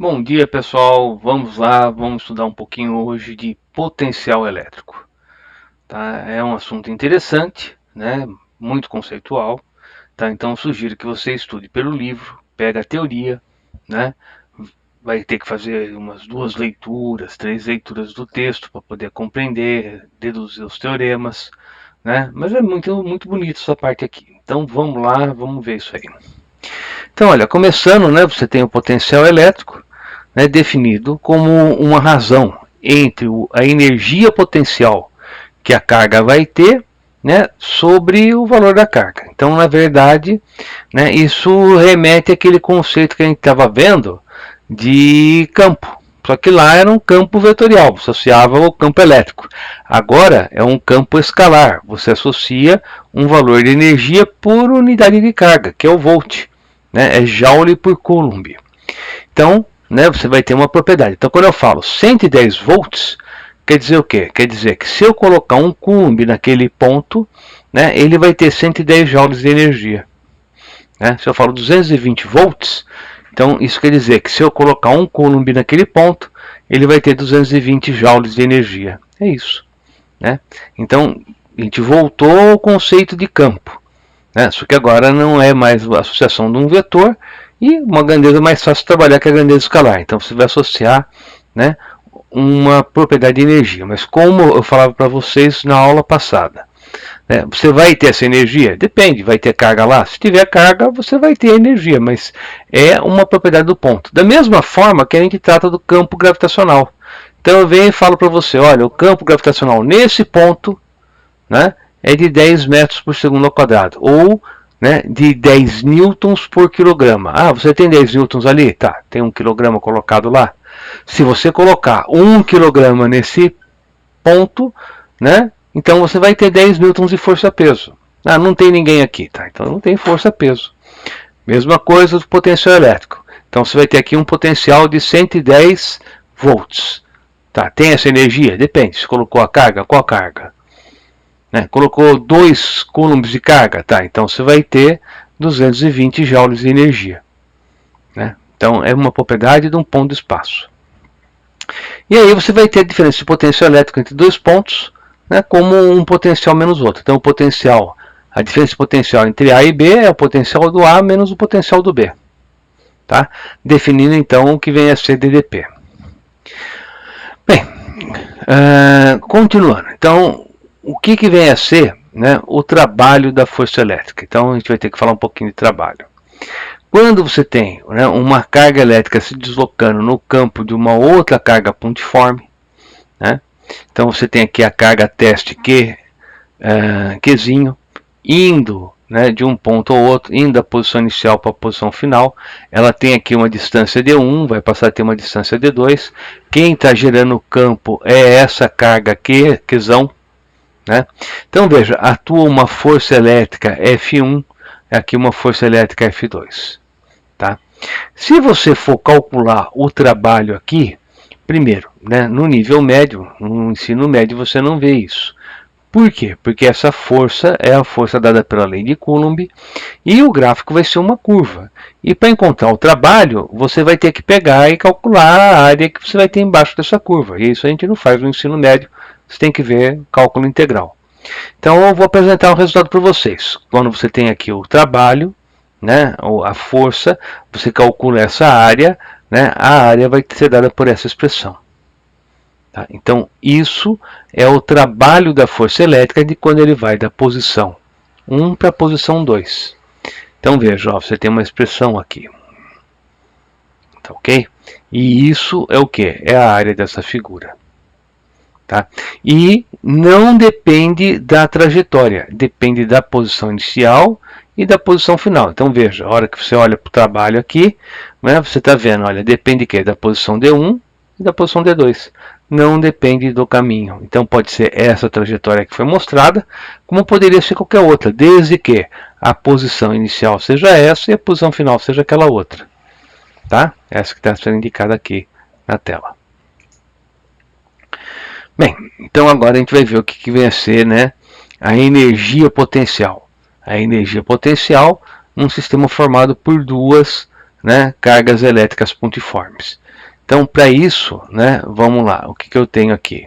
Bom dia, pessoal. Vamos lá, vamos estudar um pouquinho hoje de potencial elétrico. Tá? É um assunto interessante, né? Muito conceitual. Tá? Então, sugiro que você estude pelo livro, pega a teoria, né? Vai ter que fazer umas 2 leituras, 3 leituras do texto para poder compreender, deduzir os teoremas, né? Mas é muito bonito essa parte aqui. Então, vamos lá, vamos ver isso aí. Então, olha, começando, né? Você tem o potencial elétrico, né, definido como uma razão entre a energia potencial que a carga vai ter, né, sobre o valor da carga. Então, na verdade, né, isso remete àquele conceito que a gente estava vendo de campo. Só que lá era um campo vetorial, você associava ao campo elétrico. Agora é um campo escalar, você associa um valor de energia por unidade de carga, que é o volt, né, é Joule por Coulomb. Então, né, você vai ter uma propriedade. Então, quando eu falo 110 volts, quer dizer o quê? Quer dizer que se eu colocar um Coulomb naquele ponto, né, ele vai ter 110 joules de energia. Né? Se eu falo 220 volts, então isso quer dizer que se eu colocar um Coulomb naquele ponto, ele vai ter 220 joules de energia. É isso. Né? Então, a gente voltou ao conceito de campo. Né? Só que agora não é mais a associação de um vetor, e uma grandeza mais fácil de trabalhar que a grandeza escalar. Então você vai associar, né, uma propriedade de energia. Mas como eu falava para vocês na aula passada, né, você vai ter essa energia? Depende, vai ter carga lá? Se tiver carga, você vai ter energia, mas é uma propriedade do ponto. Da mesma forma que a gente trata do campo gravitacional. Então eu venho e falo para você, olha, o campo gravitacional nesse ponto, né, é de 10 metros por segundo ao quadrado, ou, né, de 10 newtons por quilograma. Ah, você tem 10 newtons ali? Tá, tem 1 quilograma colocado lá. Se você colocar 1 quilograma nesse ponto, né, então você vai ter 10 newtons de força-peso. Ah, não tem ninguém aqui, tá? Então não tem força-peso. Mesma coisa do potencial elétrico. Então você vai ter aqui um potencial de 110 volts. Tá, tem essa energia? Depende. Se colocou a carga, qual carga? Né? Colocou 2 coulombs de carga, tá? Então você vai ter 220 joules de energia. Né? Então é uma propriedade de um ponto de espaço. E aí você vai ter a diferença de potencial elétrico entre dois pontos, né, como um potencial menos outro. Então o potencial, a diferença de potencial entre A e B é o potencial do A menos o potencial do B. Tá? Definindo então o que vem a ser DDP. Bem, continuando. Então, o que vem a ser, né, o trabalho da força elétrica? Então a gente vai ter que falar um pouquinho de trabalho. Quando você tem, né, uma carga elétrica se deslocando no campo de uma outra carga pontiforme, né, então você tem aqui a carga teste Q, Qzinho, indo, né, de um ponto ao outro, indo da posição inicial para a posição final, ela tem aqui uma distância D1, vai passar a ter uma distância D2, quem está gerando o campo é essa carga Qzão, né? Então veja, atua uma força elétrica F1, aqui uma força elétrica F2. Tá? Se você for calcular o trabalho aqui, primeiro, né, no nível médio, no ensino médio você não vê isso. Por quê? Porque essa força é a força dada pela lei de Coulomb e o gráfico vai ser uma curva. E para encontrar o trabalho, você vai ter que pegar e calcular a área que você vai ter embaixo dessa curva. E isso a gente não faz no ensino médio, você tem que ver cálculo integral. Então eu vou apresentar um resultado para vocês. Quando você tem aqui o trabalho, né, a força, você calcula essa área, né, a área vai ser dada por essa expressão. Tá? Então isso é o trabalho da força elétrica de quando ele vai da posição 1 para a posição 2. Então veja, ó, você tem uma expressão aqui. Tá, ok? E isso é o que? É a área dessa figura. Tá? E não depende da trajetória, depende da posição inicial e da posição final. Então veja, a hora que você olha para o trabalho aqui, né, você está vendo, olha, depende que da posição D1 e da posição D2. Não depende do caminho. Então pode ser essa trajetória que foi mostrada, como poderia ser qualquer outra, desde que a posição inicial seja essa e a posição final seja aquela outra. Tá? Essa que está sendo indicada aqui na tela. Bem, então agora a gente vai ver o que vem a ser, né, a energia potencial. A energia potencial num sistema formado por duas, né, cargas elétricas pontiformes. Então, para isso, né, vamos lá, o que eu tenho aqui?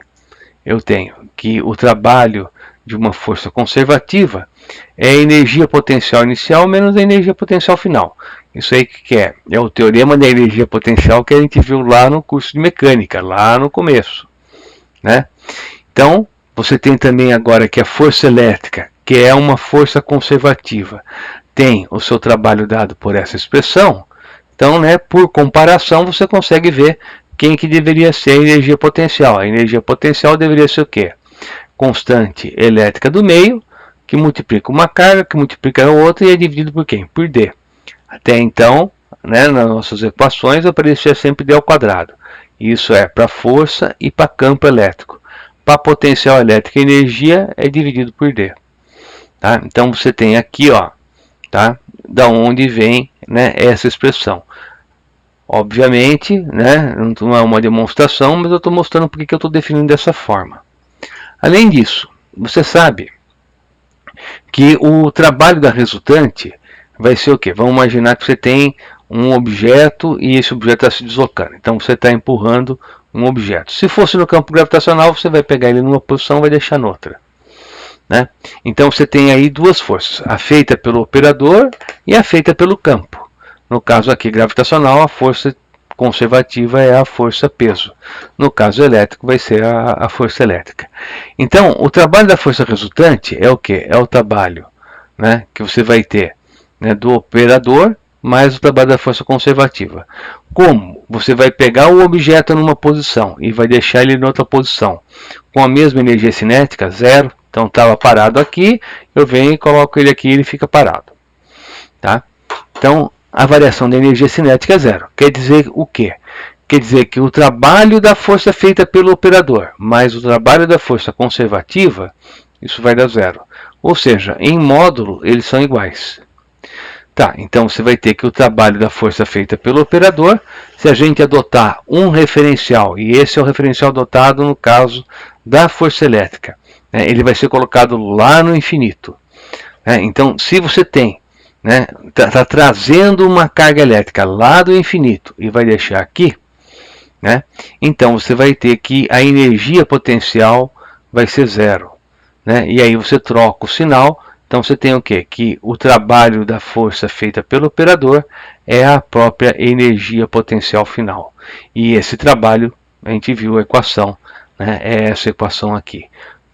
Eu tenho que o trabalho de uma força conservativa é a energia potencial inicial menos a energia potencial final. Isso aí que é? É o teorema da energia potencial que a gente viu lá no curso de mecânica, lá no começo, né? Então, você tem também agora que a força elétrica, que é uma força conservativa, tem o seu trabalho dado por essa expressão. Então, né, por comparação, você consegue ver quem que deveria ser a energia potencial. A energia potencial deveria ser o quê? Constante elétrica do meio, que multiplica uma carga, que multiplica a outra e é dividido por quem? Por D. Até então, né, nas nossas equações aparecia sempre D ao quadrado. Isso é para força e para campo elétrico. Para potencial elétrico e energia é dividido por D. Tá? Então você tem aqui, ó, tá? Da onde vem, né, essa expressão. Obviamente, né, não é uma demonstração, mas eu estou mostrando porque que eu estou definindo dessa forma. Além disso, você sabe que o trabalho da resultante vai ser o quê? Vamos imaginar que você tem um objeto e esse objeto está se deslocando. Então você está empurrando um objeto. Se fosse no campo gravitacional, você vai pegar ele numa posição e vai deixar noutra, né? Então você tem aí duas forças, a feita pelo operador e a feita pelo campo. No caso aqui gravitacional, a força conservativa é a força peso. No caso elétrico, vai ser a força elétrica. Então, o trabalho da força resultante é o que? É o trabalho, né, que você vai ter, né, do operador mais o trabalho da força conservativa. Como? Você vai pegar o objeto numa posição e vai deixar ele em outra posição. Com a mesma energia cinética, zero. Então estava parado aqui, eu venho e coloco ele aqui e ele fica parado. Tá? Então, a variação da energia cinética é zero. Quer dizer o quê? Quer dizer que o trabalho da força feita pelo operador mais o trabalho da força conservativa, isso vai dar zero. Ou seja, em módulo, eles são iguais. Tá, então você vai ter que o trabalho da força feita pelo operador, se a gente adotar um referencial, e esse é o referencial adotado no caso da força elétrica, né, ele vai ser colocado lá no infinito. Né, então, se você tem, né, tá trazendo uma carga elétrica lá do infinito e vai deixar aqui, né, então você vai ter que a energia potencial vai ser zero. Né, e aí você troca o sinal. Então você tem o quê? Que o trabalho da força feita pelo operador é a própria energia potencial final. E esse trabalho, a gente viu a equação, né? É essa equação aqui.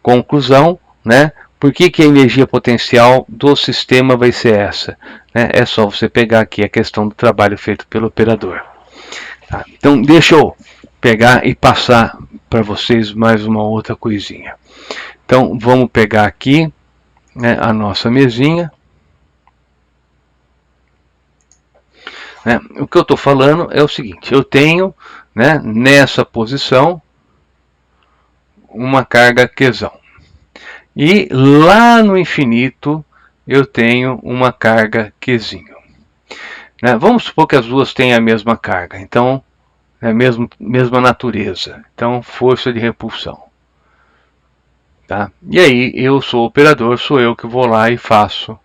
Conclusão, né? Por que a energia potencial do sistema vai ser essa? Né? É só você pegar aqui a questão do trabalho feito pelo operador. Tá? Então deixa eu pegar e passar para vocês mais uma outra coisinha. Então vamos pegar aqui, né, a nossa mesinha. Né, o que eu estou falando é o seguinte, eu tenho, né, nessa posição uma carga Qzão. E lá no infinito eu tenho uma carga Qzinho. Né, vamos supor que as duas têm a mesma carga, então é a mesma natureza. Então força de repulsão. Tá? E aí eu sou o operador, sou eu que vou lá e faço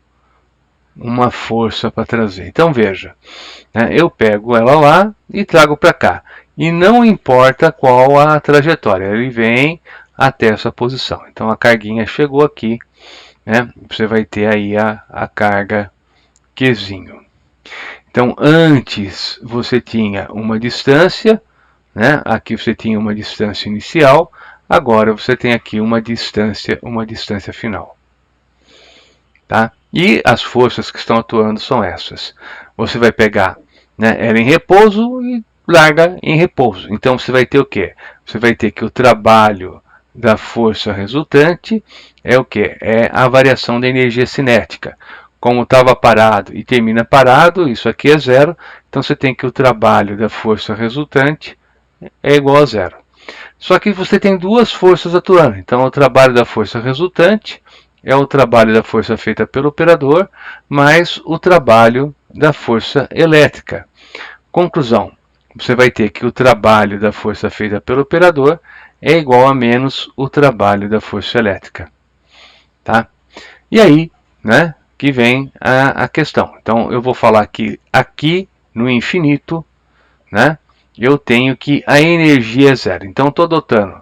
uma força para trazer. Então veja, né, eu pego ela lá e trago para cá. E não importa qual a trajetória, ele vem até essa posição. Então a carguinha chegou aqui, né, você vai ter aí a carga Qzinho. Então antes você tinha uma distância, né, aqui você tinha uma distância inicial, agora você tem aqui uma distância final. Tá? E as forças que estão atuando são essas. Você vai pegar, né, ela em repouso e larga em repouso. Então você vai ter o quê? Você vai ter que o trabalho da força resultante é o quê? É a variação da energia cinética. Como estava parado e termina parado, isso aqui é zero. Então você tem que o trabalho da força resultante é igual a zero. Só que você tem duas forças atuando. Então o trabalho da força resultante é o trabalho da força feita pelo operador, mais o trabalho da força elétrica. Conclusão, você vai ter que o trabalho da força feita pelo operador é igual a menos o trabalho da força elétrica. Tá? E aí, né, que vem a questão. Então eu vou falar que aqui no infinito, né, eu tenho que a energia é zero. Então, estou adotando,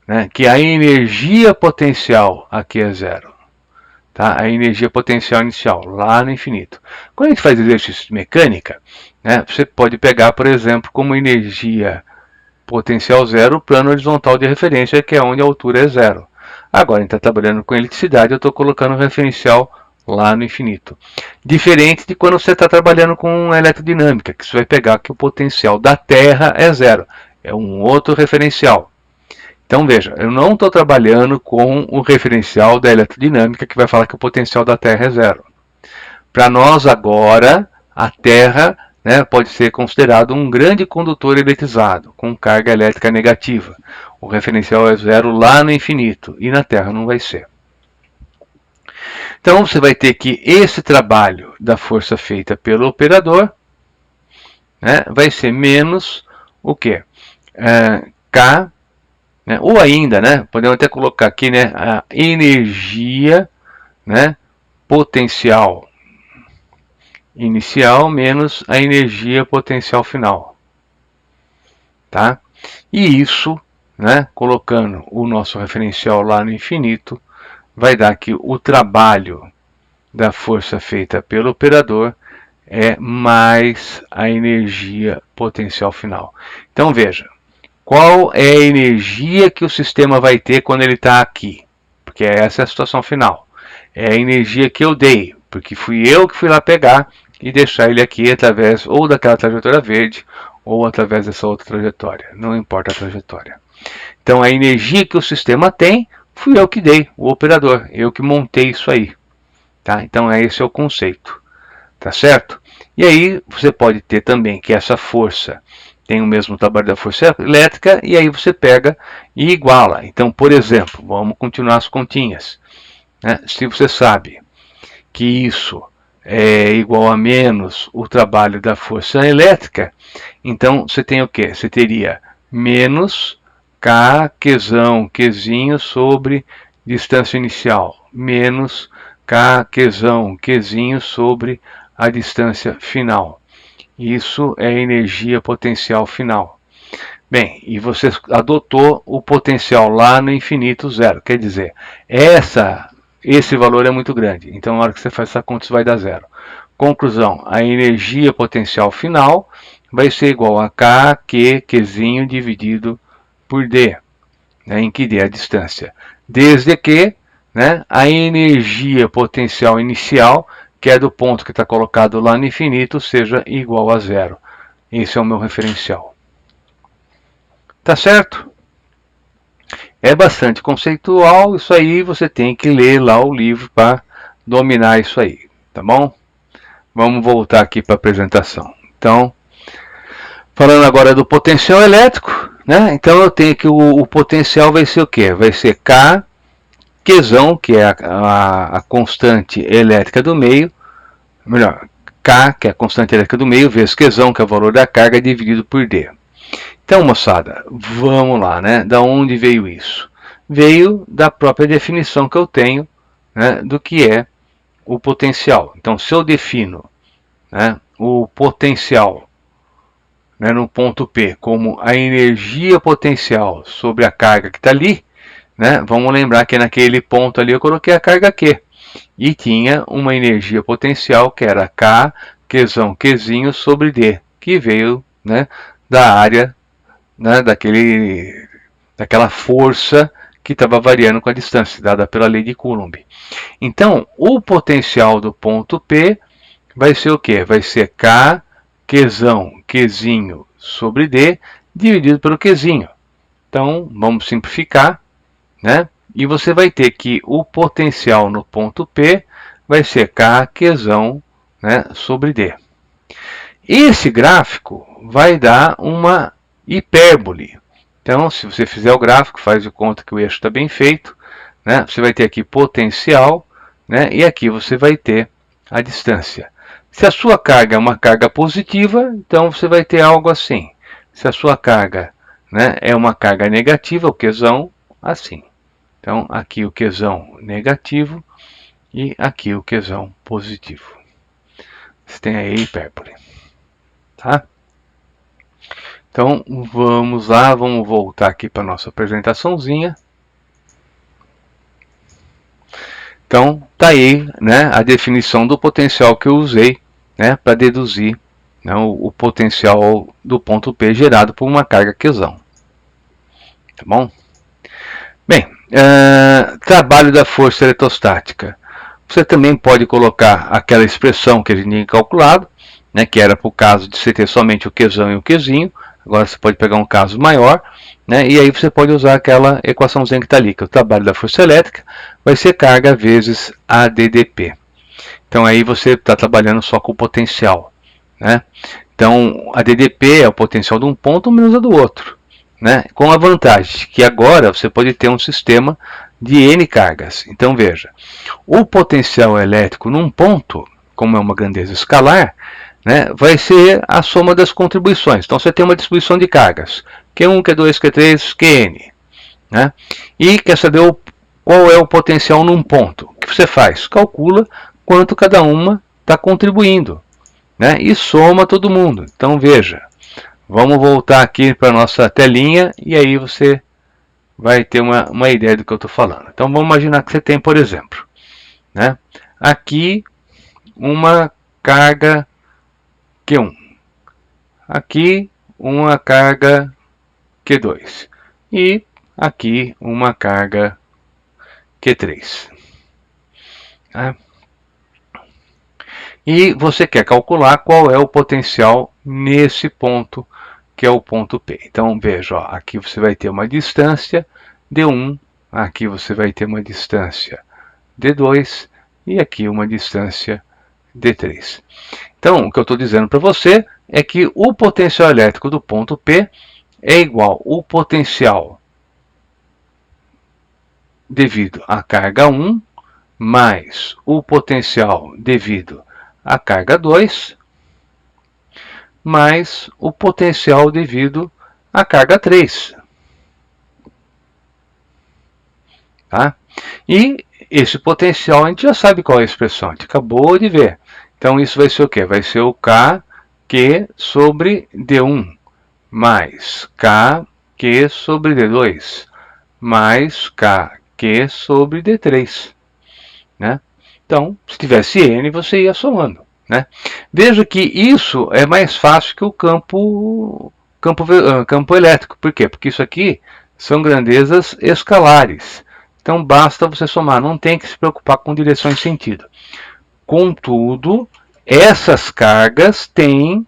né, que a energia potencial aqui é zero. Tá? A energia potencial inicial, lá no infinito. Quando a gente faz exercício de mecânica, né, você pode pegar, por exemplo, como energia potencial zero o plano horizontal de referência, que é onde a altura é zero. Agora, a gente está trabalhando com eletricidade, eu estou colocando o referencial lá no infinito. Diferente de quando você está trabalhando com eletrodinâmica, que você vai pegar que o potencial da Terra é zero. É um outro referencial. Então veja, eu não estou trabalhando com o referencial da eletrodinâmica que vai falar que o potencial da Terra é zero. Para nós agora, a Terra, né, pode ser considerado um grande condutor eletrizado, com carga elétrica negativa. O referencial é zero lá no infinito, e na Terra não vai ser. Então você vai ter que esse trabalho da força feita pelo operador, né, vai ser menos o quê? K, né, ou ainda, né, podemos até colocar aqui, né, a energia, né, potencial inicial menos a energia potencial final. Tá? E isso, né, colocando o nosso referencial lá no infinito, vai dar que o trabalho da força feita pelo operador é mais a energia potencial final. Então veja, qual é a energia que o sistema vai ter quando ele está aqui? Porque essa é a situação final. É a energia que eu dei, porque fui eu que fui lá pegar e deixar ele aqui através ou daquela trajetória verde ou através dessa outra trajetória. Não importa a trajetória. Então a energia que o sistema tem, fui eu que dei, o operador. Eu que montei isso aí. Tá? Então esse é o conceito. Tá certo? E aí você pode ter também que essa força tem o mesmo trabalho da força elétrica, e aí você pega e iguala. Então, por exemplo, vamos continuar as continhas. Né? Se você sabe que isso é igual a menos o trabalho da força elétrica, então você tem o quê? Você teria menos K, Qzão, Qzinho sobre distância inicial, menos K, Qzão, Qzinho sobre a distância final. Isso é energia potencial final. Bem, e você adotou o potencial lá no infinito zero. Quer dizer, esse valor é muito grande. Então, na hora que você faz essa conta, isso vai dar zero. Conclusão, a energia potencial final vai ser igual a K, Qzinho dividido por D, né, em que D é a distância. Desde que, né, a energia potencial inicial, que é do ponto que está colocado lá no infinito, seja igual a zero. Esse é o meu referencial. Tá certo? É bastante conceitual, isso aí você tem que ler lá o livro para dominar isso aí, tá bom? Vamos voltar aqui para a apresentação. Então, falando agora do potencial elétrico, né? Então eu tenho que o potencial vai ser o quê? Vai ser K, Qzão, que é a constante elétrica do meio, melhor, K, que é a constante elétrica do meio, vezes Qzão, que é o valor da carga, dividido por D. Então, moçada, vamos lá, né? Da onde veio isso? Veio da própria definição que eu tenho, né, do que é o potencial. Então, se eu defino, né, o potencial, né, no ponto P como a energia potencial sobre a carga que está ali, né, vamos lembrar que naquele ponto ali eu coloquei a carga Q. E tinha uma energia potencial que era K, Qzão, Qzinho sobre D, que veio, né, da área, né, daquela força que estava variando com a distância, dada pela lei de Coulomb. Então, o potencial do ponto P vai ser o quê? Vai ser K, Qzão, Qzinho sobre D, dividido pelo Qzinho. Então, vamos simplificar, né? E você vai ter que o potencial no ponto P vai ser K, Qzão, né, sobre D. Esse gráfico vai dar uma hipérbole. Então, se você fizer o gráfico, faz de conta que o eixo está bem feito, né? Você vai ter aqui potencial, né? E aqui você vai ter a distância. Se a sua carga é uma carga positiva, então você vai ter algo assim. Se a sua carga, né, é uma carga negativa, o Qzão, assim. Então, aqui o Qzão negativo e aqui o Qzão positivo. Você tem aí a hipérbole. Tá? Então vamos lá, vamos voltar aqui para nossa apresentaçãozinha. Então tá aí, né, a definição do potencial que eu usei, né, para deduzir, né, o potencial do ponto P gerado por uma carga Qzão. Tá bom? Bem, trabalho da força eletrostática. Você também pode colocar aquela expressão que a gente tinha calculado, né, que era para o caso de você ter somente o Qzão e o Qzinho. Agora você pode pegar um caso maior, né, e aí você pode usar aquela equaçãozinha que está ali, que é o trabalho da força elétrica vai ser carga vezes ADDP. Então aí você está trabalhando só com o potencial, né? Então a DDP é o potencial de um ponto menos a do outro, né? Com a vantagem que agora você pode ter um sistema de N cargas. Então veja, o potencial elétrico num ponto, como é uma grandeza escalar, né, vai ser a soma das contribuições. Então você tem uma distribuição de cargas, Q1, Q2, Q3, Qn. Né? E quer saber qual é o potencial num ponto. O que você faz? Calcula quanto cada uma está contribuindo, né? E soma todo mundo. Então veja, vamos voltar aqui para a nossa telinha e aí você vai ter uma ideia do que eu estou falando. Então vamos imaginar que você tem, por exemplo, né, aqui uma carga Q1, aqui uma carga Q2 e aqui uma carga Q3. Tá? E você quer calcular qual é o potencial nesse ponto, que é o ponto P. Então veja, ó, aqui você vai ter uma distância D1, aqui você vai ter uma distância D2 e aqui uma distância D3. Então o que eu estou dizendo para você é que o potencial elétrico do ponto P é igual ao potencial devido à carga 1 mais o potencial devido à carga 2 mais o potencial devido à carga 3. Tá? E esse potencial a gente já sabe qual é a expressão, a gente acabou de ver. Então isso vai ser o quê? Vai ser o KQ sobre D1 mais KQ sobre D2 mais KQ sobre D3. Né? Então, se tivesse N, você ia somando. Né? Veja que isso é mais fácil que o campo elétrico. Por quê? Porque isso aqui são grandezas escalares. Então basta você somar, não tem que se preocupar com direção e sentido. Contudo, essas cargas têm,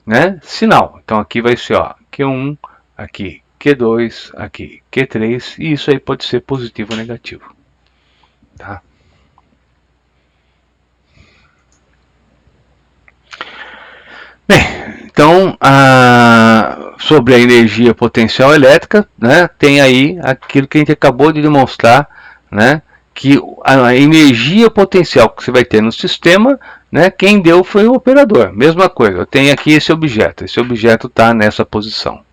né, sinal. Então aqui vai ser, ó, Q1, aqui Q2, aqui Q3, e isso aí pode ser positivo ou negativo. Tá? Bem, então, sobre a energia potencial elétrica, né, tem aí aquilo que a gente acabou de demonstrar, né, que a energia potencial que você vai ter no sistema, né, quem deu foi o operador. Mesma coisa, eu tenho aqui esse objeto está nessa posição.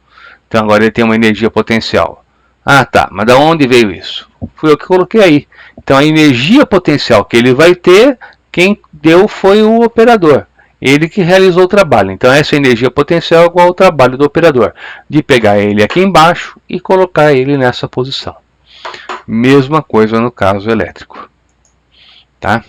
Então agora ele tem uma energia potencial. Ah, tá, mas da onde veio isso? Fui eu que coloquei aí. Então a energia potencial que ele vai ter, quem deu foi o operador. Ele que realizou o trabalho. Então essa energia potencial é igual ao trabalho do operador, de pegar ele aqui embaixo e colocar ele nessa posição. Mesma coisa no caso elétrico. Tá?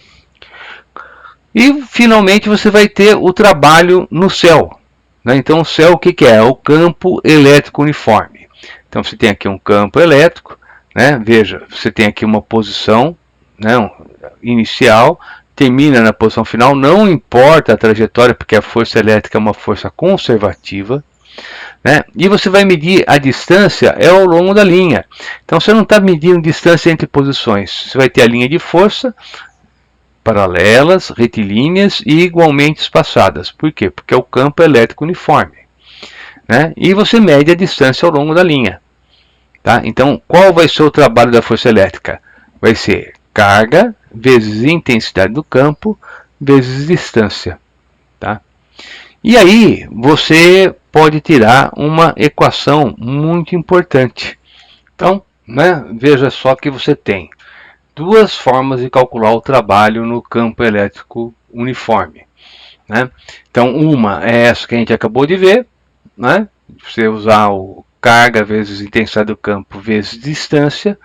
E finalmente você vai ter o trabalho no céu. Né? Então o céu o que é? É o campo elétrico uniforme. Então você tem aqui um campo elétrico, né? Veja, você tem aqui uma posição, né, inicial, termina na posição final, não importa a trajetória, porque a força elétrica é uma força conservativa, né? E você vai medir a distância ao longo da linha. Então você não está medindo distância entre posições, você vai ter a linha de força, paralelas, retilíneas e igualmente espaçadas. Por quê? Porque é o campo elétrico uniforme. Né? E você mede a distância ao longo da linha. Tá? Então, qual vai ser o trabalho da força elétrica? Vai ser carga vezes intensidade do campo vezes distância. Tá? E aí, você pode tirar uma equação muito importante. Então, né, veja só que você tem duas formas de calcular o trabalho no campo elétrico uniforme. Né? Então, uma é essa que a gente acabou de ver, né? você usar o carga vezes intensidade do campo vezes distância,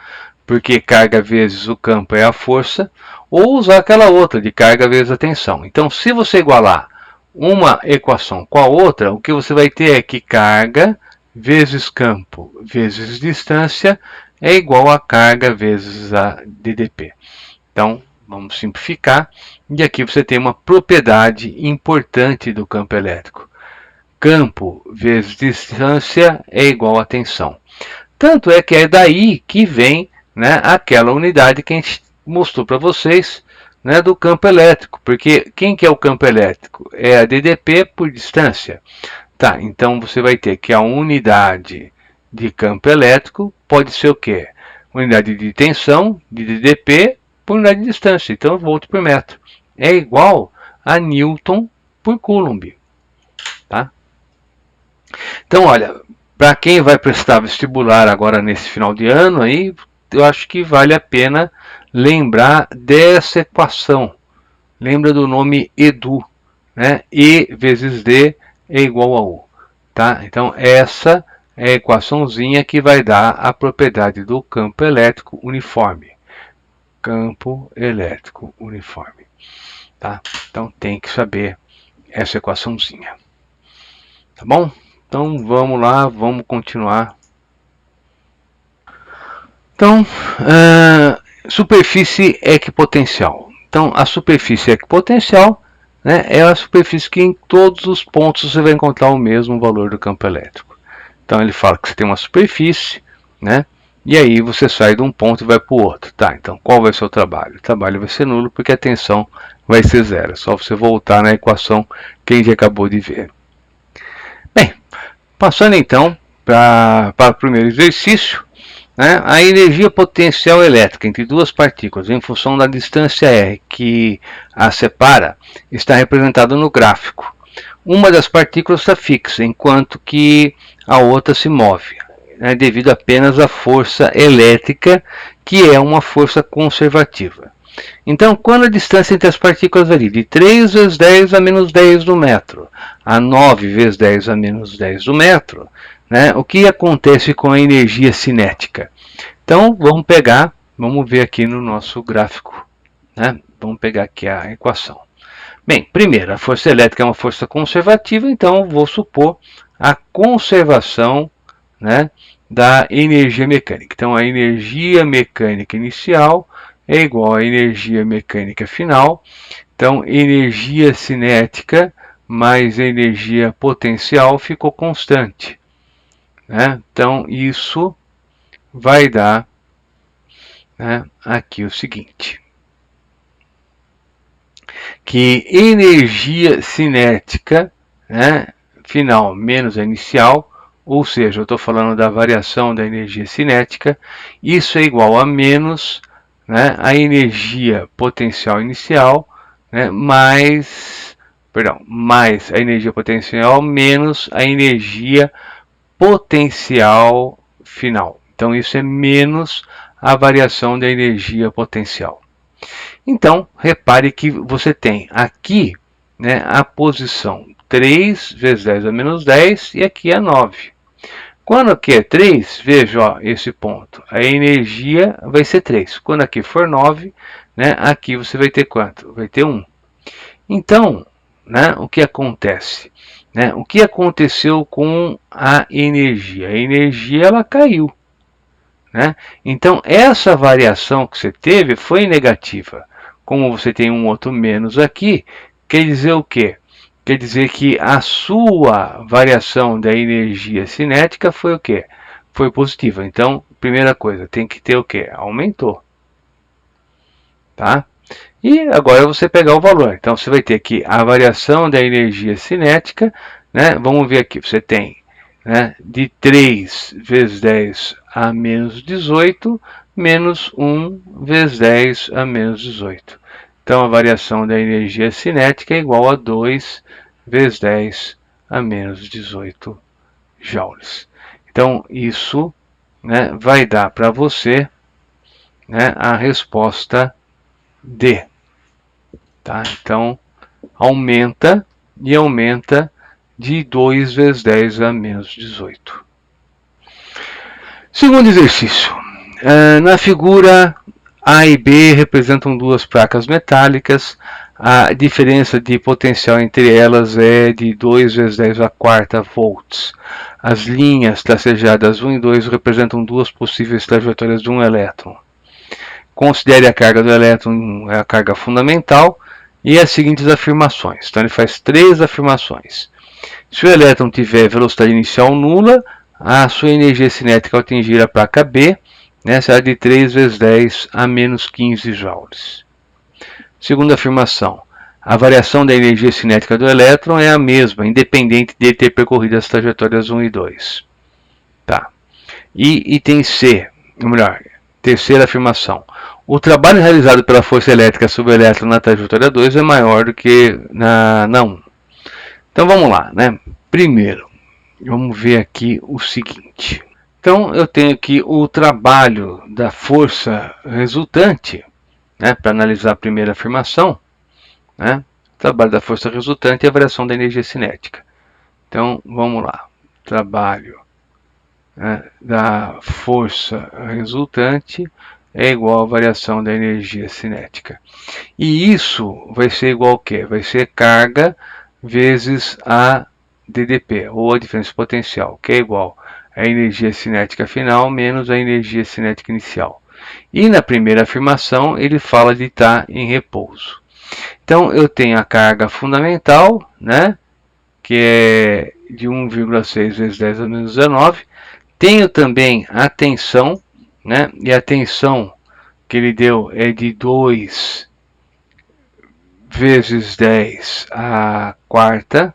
porque carga vezes o campo é a força, ou usar aquela outra de carga vezes a tensão. Então, se você igualar uma equação com a outra, o que você vai ter é que carga vezes campo vezes distância é igual a carga vezes a DDP. Então, vamos simplificar. E aqui você tem uma propriedade importante do campo elétrico. Campo vezes distância é igual a tensão. Tanto é que é daí que vem, né, aquela unidade que a gente mostrou para vocês, né, do campo elétrico. Porque quem que é o campo elétrico? É a DDP por distância. Tá, então você vai ter que a unidade de campo elétrico pode ser o quê? Unidade de tensão, de DDP, por unidade de distância. Então, volt por metro. É igual a Newton por Coulomb. Tá? Então, olha, para quem vai prestar vestibular agora nesse final de ano, aí, eu acho que vale a pena lembrar dessa equação. Lembra do nome EDU, né? E vezes D é igual a U. Tá? Então, essa é a equaçãozinha que vai dar a propriedade do campo elétrico uniforme. Campo elétrico uniforme. Tá? Então, tem que saber essa equaçãozinha. Tá bom? Então, vamos lá, vamos continuar. Então, superfície equipotencial. Então, a superfície equipotencial, né, é a superfície que em todos os pontos você vai encontrar o mesmo valor do campo elétrico. Então, ele fala que você tem uma superfície, né, e aí você sai de um ponto e vai para o outro. Tá, então qual vai ser o trabalho? O trabalho vai ser nulo porque a tensão vai ser zero. É só você voltar na equação que a gente acabou de ver. Bem, passando então para o primeiro exercício, né, a energia potencial elétrica entre duas partículas em função da distância r que as separa está representada no gráfico. Uma das partículas está fixa, enquanto que a outra se move, né, devido apenas à força elétrica, que é uma força conservativa. Então, quando a distância entre as partículas varia de 3 vezes 10 a menos 10 do metro a 9 vezes 10 a menos 10 do metro, né, o que acontece com a energia cinética? Então, vamos ver aqui no nosso gráfico. Né? Vamos pegar aqui a equação. Bem, primeiro, a força elétrica é uma força conservativa, então vou supor a conservação, né, da energia mecânica. Então, a energia mecânica inicial é igual à energia mecânica final. Então, energia cinética mais energia potencial ficou constante. Né? Então, isso vai dar, né, aqui o seguinte. Que energia cinética, né, final menos a inicial, ou seja, eu estou falando da variação da energia cinética, isso é igual a menos, né, a energia potencial inicial, né, mais a energia potencial menos a energia potencial final. Então, isso é menos a variação da energia potencial. Então, repare que você tem aqui, né, a posição 3 vezes 10 a menos 10 e aqui é 9. Quando aqui é 3, veja ó, esse ponto, a energia vai ser 3. Quando aqui for 9, né, aqui você vai ter quanto? Vai ter 1. Então, né, o que acontece? Né, o que aconteceu com a energia? A energia ela caiu. Né? Então, essa variação que você teve foi negativa. Como você tem um outro menos aqui, quer dizer o quê? Quer dizer que a sua variação da energia cinética foi o quê? Foi positiva. Então, primeira coisa, tem que ter o quê? Aumentou. Tá? E agora você pegar o valor. Então, você vai ter que a variação da energia cinética, né? Vamos ver aqui, você tem, né, de 3 vezes 10 a menos 18, menos 1 vezes 10 a menos 18. Então, a variação da energia cinética é igual a 2 vezes 10 a menos 18 joules. Então, isso, né, vai dar para você, né, a resposta D. Tá? Então, aumenta e aumenta de 2 vezes 10 a menos 18. Segundo exercício. Na figura, A e B representam duas placas metálicas. A diferença de potencial entre elas é de 2 vezes 10 a quarta volts. As linhas tracejadas 1 e 2 representam duas possíveis trajetórias de um elétron. Considere a carga do elétron a carga fundamental e as seguintes afirmações. Então ele faz três afirmações. Se o elétron tiver velocidade inicial nula, a sua energia cinética ao atingir a placa B, né, será de 3 vezes 10 a menos 15 joules. Segunda afirmação. A variação da energia cinética do elétron é a mesma, independente de ter percorrido as trajetórias 1 e 2. Tá. E item C, ou melhor, terceira afirmação. O trabalho realizado pela força elétrica sobre o elétron na trajetória 2 é maior do que na 1. Então vamos lá, né? Primeiro, vamos ver aqui o seguinte. Então eu tenho aqui o trabalho da força resultante, né, para analisar a primeira afirmação, né? O trabalho da força resultante e a variação da energia cinética. Então vamos lá. Trabalho, né, da força resultante é igual à variação da energia cinética. E isso vai ser igual ao quê? Vai ser carga vezes a DDP, ou a diferença potencial, que é igual à energia cinética final menos a energia cinética inicial. E na primeira afirmação ele fala de estar em repouso. Então eu tenho a carga fundamental, né, que é de 1,6 vezes 10 a menos 19. Tenho também a tensão, né, e a tensão que ele deu é de 2 vezes 10 a quarta.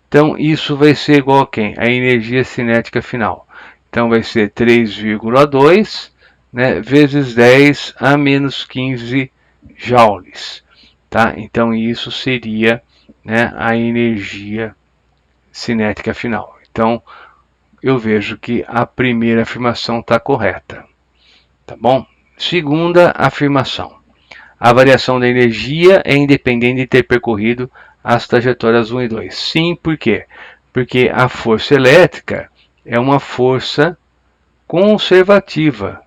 Então isso vai ser igual a quem? A energia cinética final. Então vai ser 3,2, né, vezes 10 a menos 15 joules. Tá? Então isso seria, né, a energia cinética final. Então eu vejo que a primeira afirmação está correta. Tá bom? Segunda afirmação. A variação da energia é independente de ter percorrido as trajetórias 1 e 2. Sim, por quê? Porque a força elétrica é uma força conservativa.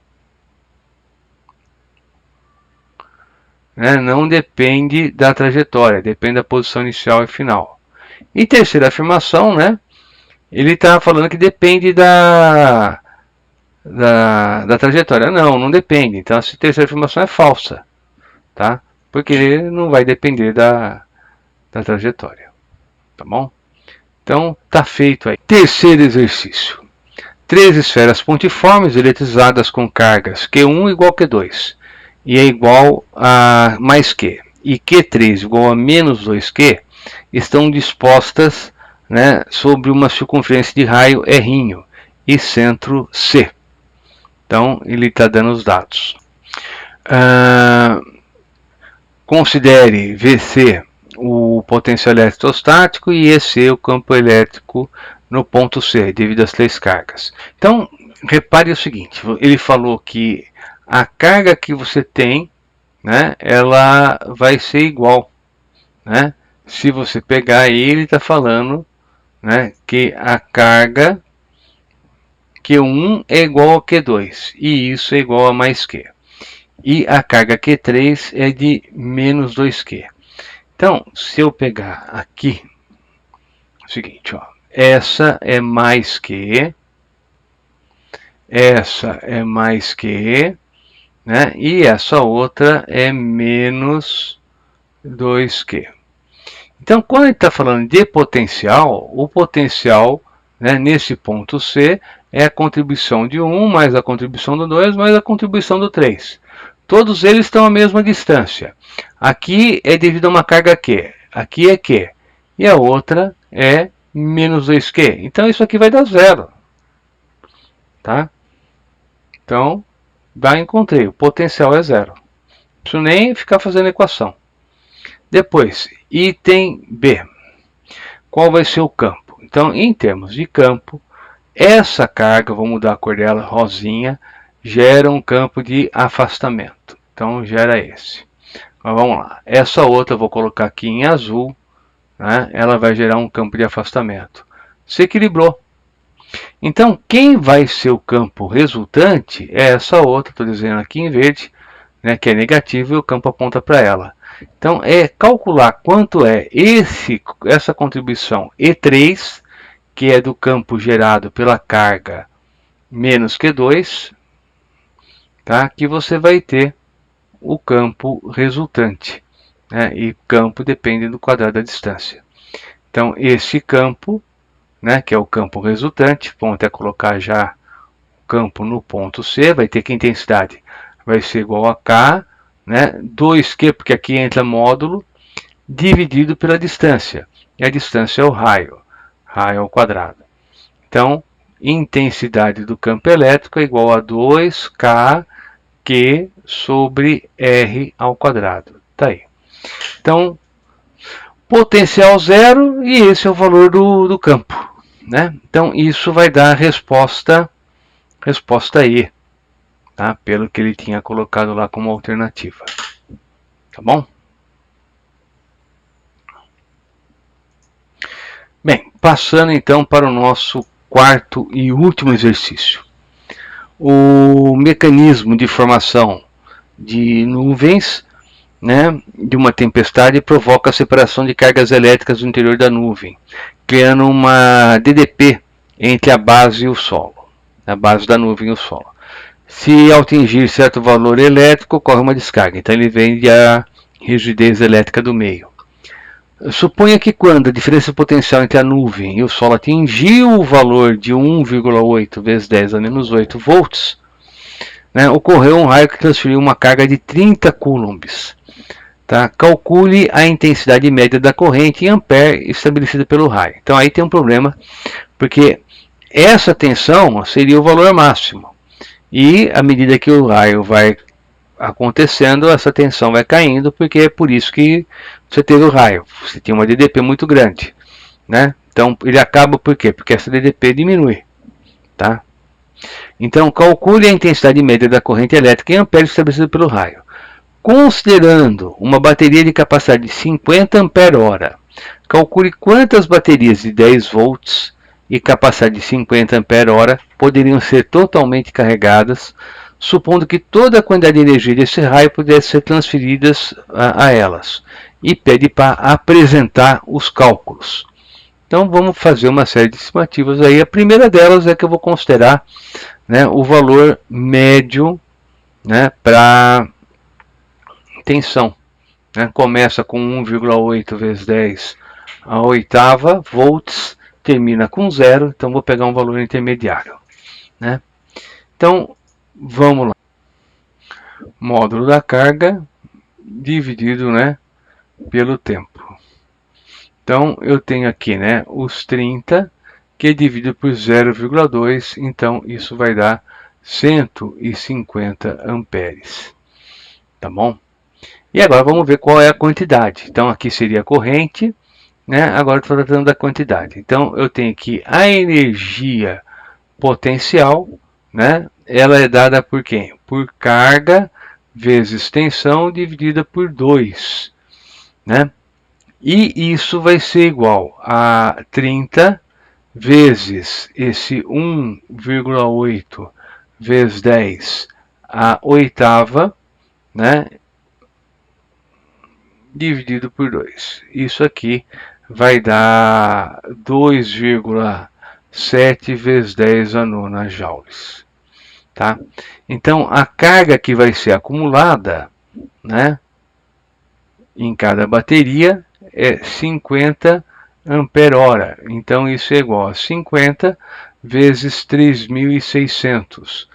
Né? Não depende da trajetória, depende da posição inicial e final. E terceira afirmação, né? Ele está falando que depende da trajetória. Não depende. Então, essa terceira afirmação é falsa. Tá? Porque ele não vai depender da trajetória. Tá bom? Então, tá feito aí. Terceiro exercício. 3 esferas pontiformes eletrizadas com cargas Q1 igual a Q2 e é igual a mais Q e Q3 igual a menos 2Q estão dispostas, né, sobre uma circunferência de raio R e centro C. Então ele está dando os dados. Considere VC o potencial eletrostático e EC o campo elétrico no ponto C, devido às 3 cargas. Então, repare o seguinte, ele falou que a carga que você tem, né, ela vai ser igual, né? Se você pegar aí, ele está falando, né, que a carga Q1 é igual a Q2, e isso é igual a mais Q. E a carga Q3 é de menos 2Q. Então, se eu pegar aqui, é o seguinte, ó, essa é mais Q, essa é mais Q, né? E essa outra é menos 2Q. Então, quando ele está falando de potencial, o potencial, né, nesse ponto C é a contribuição de 1 mais a contribuição do 2 mais a contribuição do 3. Todos eles estão à mesma distância. Aqui é devido a uma carga Q, aqui é Q, e a outra é menos 2Q. Então isso aqui vai dar zero. Tá? Então, encontrei, o potencial é zero. Não preciso nem ficar fazendo equação. Depois, item B. Qual vai ser o campo? Então, em termos de campo, essa carga, vou mudar a cor dela, rosinha, gera um campo de afastamento. Então, gera esse. Mas vamos lá. Essa outra eu vou colocar aqui em azul, né, ela vai gerar um campo de afastamento. Se equilibrou. Então, quem vai ser o campo resultante é essa outra, estou dizendo aqui em verde, né, que é negativo e o campo aponta para ela. Então, é calcular quanto é essa contribuição E3, que é do campo gerado pela carga menos Q2, tá, que você vai ter o campo resultante, né, e campo depende do quadrado da distância. Então, esse campo, né, que é o campo resultante, vamos até colocar já o campo no ponto C, vai ter que a intensidade vai ser igual a K, né, 2Q, porque aqui entra módulo, dividido pela distância. E a distância é o raio ao quadrado. Então, intensidade do campo elétrico é igual a 2K Q sobre R ao quadrado. Tá aí. Então, potencial zero e esse é o valor do campo, né? Então, isso vai dar a resposta E, tá? Pelo que ele tinha colocado lá como alternativa. Tá bom? Bem, passando então para o nosso quarto e último exercício. O mecanismo de formação de nuvens, né, de uma tempestade provoca a separação de cargas elétricas no interior da nuvem, criando uma DDP entre a base e o solo, a base da nuvem e o solo. Se ao atingir certo valor elétrico, ocorre uma descarga. Então ele vende a rigidez elétrica do meio. Suponha que quando a diferença potencial entre a nuvem e o solo atingiu o valor de 1,8 vezes 10 a menos 8 volts, né, ocorreu um raio que transferiu uma carga de 30 coulombs. Tá? Calcule a intensidade média da corrente em ampere estabelecida pelo raio. Então aí tem um problema, porque essa tensão seria o valor máximo. E à medida que o raio vai acontecendo, essa tensão vai caindo, porque é por isso que você teve o raio. Você tinha uma DDP muito grande, né? Então ele acaba por quê? Porque essa DDP diminui, tá? Então calcule a intensidade média da corrente elétrica em amperes estabelecida pelo raio. Considerando uma bateria de capacidade de 50 ampere-hora, calcule quantas baterias de 10 volts e capacidade de 50 ampere-hora poderiam ser totalmente carregadas, supondo que toda a quantidade de energia desse raio pudesse ser transferida a elas. E pede para apresentar os cálculos. Então vamos fazer uma série de estimativas aí. A primeira delas é que eu vou considerar, né, o valor médio, né, para tensão, né? Começa com 1,8 vezes 10 a oitava volts, termina com 0, então vou pegar um valor intermediário, né? Então vamos lá, módulo da carga dividido, né, pelo tempo. Então eu tenho aqui, né, os 30 que é dividido por 0,2, então isso vai dar 150 amperes, tá bom? E agora vamos ver qual é a quantidade. Então aqui seria a corrente, né? Agora estou tratando da quantidade. Então eu tenho aqui a energia potencial, né? Ela é dada por quem? Por carga vezes tensão dividida por 2, né? E isso vai ser igual a 30 vezes esse 1,8 vezes 10 a oitava, né, dividido por 2. Isso aqui vai dar 2,7 vezes 10 a nona joules. Tá? Então, a carga que vai ser acumulada, né, em cada bateria é 50 ampere-hora. Então, isso é igual a 50 vezes 3.600.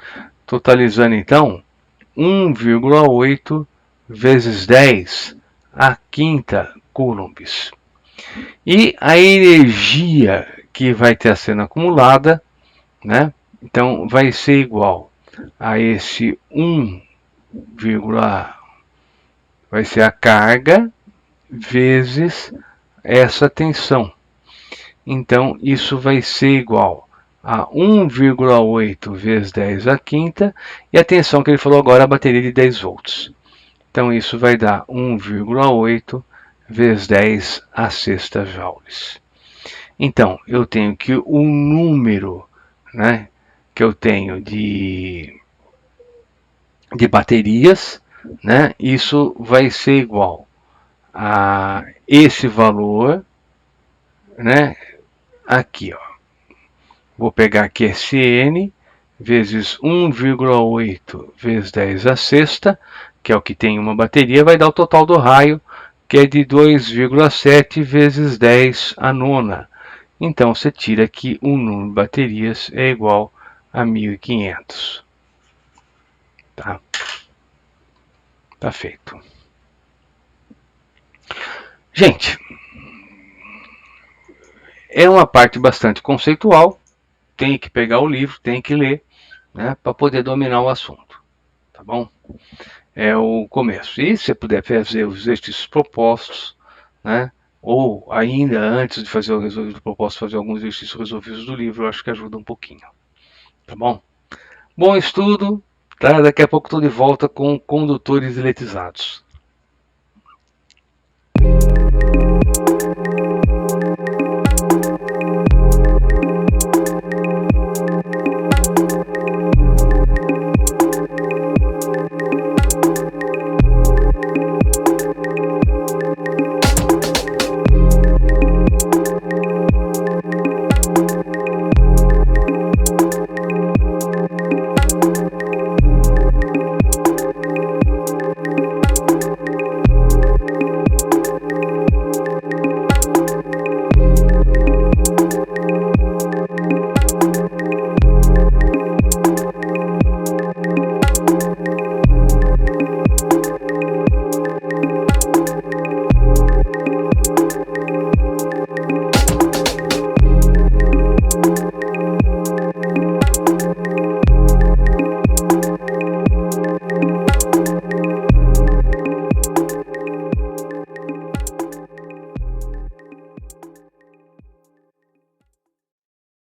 Totalizando, então, 1,8 vezes 10 a quinta coulombs. E a energia que vai ter sendo acumulada, né? Então vai ser igual a esse 1, vai ser a carga vezes essa tensão. Então isso vai ser igual a 1,8 vezes 10 a quinta e a tensão que ele falou agora, a bateria de 10 volts. Então isso vai dar 1,8 vezes 10 a sexta joules. Então, eu tenho que o número, né, que eu tenho de baterias, né, isso vai ser igual a esse valor, né, aqui, ó. Vou pegar aqui Sn vezes 1,8 vezes 10 a sexta, que é o que tem uma bateria, vai dar o total do raio, que é de 2,7 vezes 10 a nona. Então, você tira aqui o número de baterias é igual a 1.500. Tá? Tá feito. Gente, é uma parte bastante conceitual. Tem que pegar o livro, tem que ler, né, para poder dominar o assunto. Tá bom? É o começo. E se você puder fazer os exercícios propostos, né, ou ainda antes de fazer o resolvido proposto, fazer alguns exercícios resolvidos do livro, eu acho que ajuda um pouquinho. Tá bom? Bom estudo, tá? Daqui a pouco estou de volta com condutores eletrizados.